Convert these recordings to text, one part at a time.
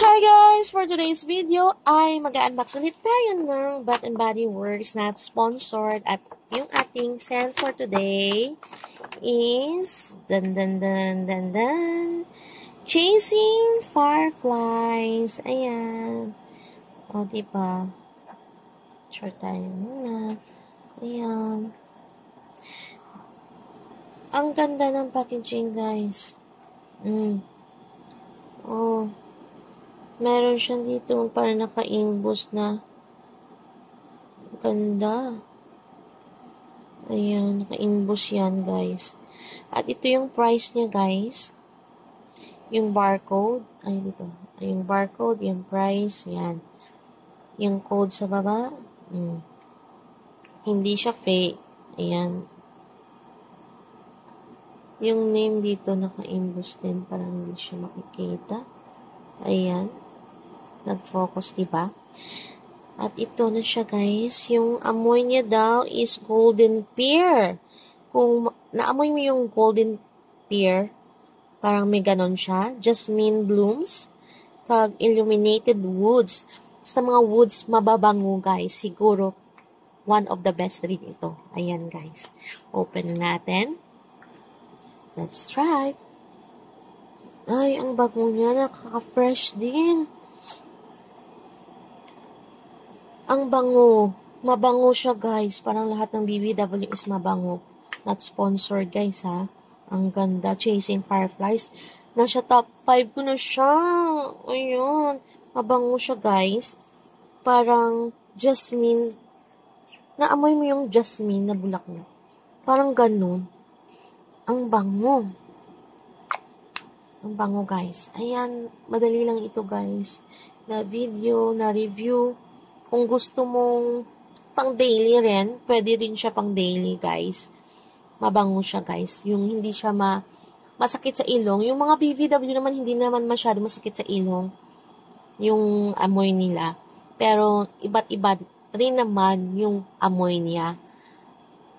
Hi guys! For today's video ay mag-unbox ulit tayo ng Bath & Body Works, not sponsored, at yung ating scent for today is Chasing Fireflies. Ayan. O, diba? Short tayo muna. Ayan. Ang ganda ng packaging, guys. Oh. Meron siyang dito parang naka-imbos na ganda. Ayan, naka-imbos yan, guys. At ito yung price niya, guys. Yung barcode. Ay, dito. Ay, yung barcode, yung price, yan. Yung code sa baba. Hindi siya fake. Ayan. Yung name dito, naka-imbos din. Parang hindi siya makikita. Ayan. Nag-focus, diba? At ito na siya, guys. Yung amoy niya daw is golden pear. Kung naamoy mo yung golden pear, parang may ganon siya. Jasmine blooms. Kag illuminated woods. Basta mga woods mababango, guys. Siguro, one of the best rin ito. Ayan, guys. Open natin. Let's try. Ay, ang bago niya. Nakaka-fresh din. Ang bango. Mabango siya, guys. Parang lahat ng BBW is mabango. Not sponsored, guys, ha. Ang ganda. Chasing Fireflies. Nasa top 5 ko na siya. Ayun. Mabango siya, guys. Parang jasmine. Naamoy mo yung jasmine na bulaklak. Parang ganun. Ang bango. Ang bango, guys. Ayan. Madali lang ito, guys. Na video, na review. Kung gusto mong pang daily rin, pwede rin siya pang daily, guys. Mabango siya, guys. Yung hindi siya masakit sa ilong. Yung mga BVW naman, hindi naman masyado masakit sa ilong. Yung amoy nila. Pero, iba't iba rin naman yung amoy niya.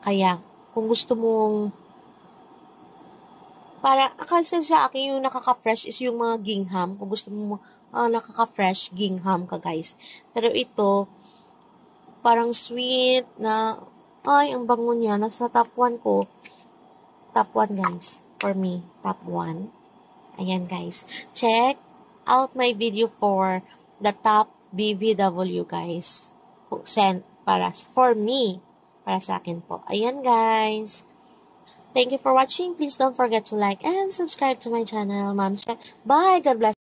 Kaya, kung gusto mong kasi sa akin, yung nakaka-fresh is yung mga gingham. Kung gusto mo nakaka-fresh, gingham ka, guys. Pero ito, parang sweet na, ay, ang bango niya. Nasa top 1 ko. Top 1, guys. For me, top 1. Ayan, guys. Check out my video for the top BBW, guys. Sent for me. Para sa akin po. Ayan, guys. Thank you for watching. Please don't forget to like and subscribe to my channel. Bye. God bless.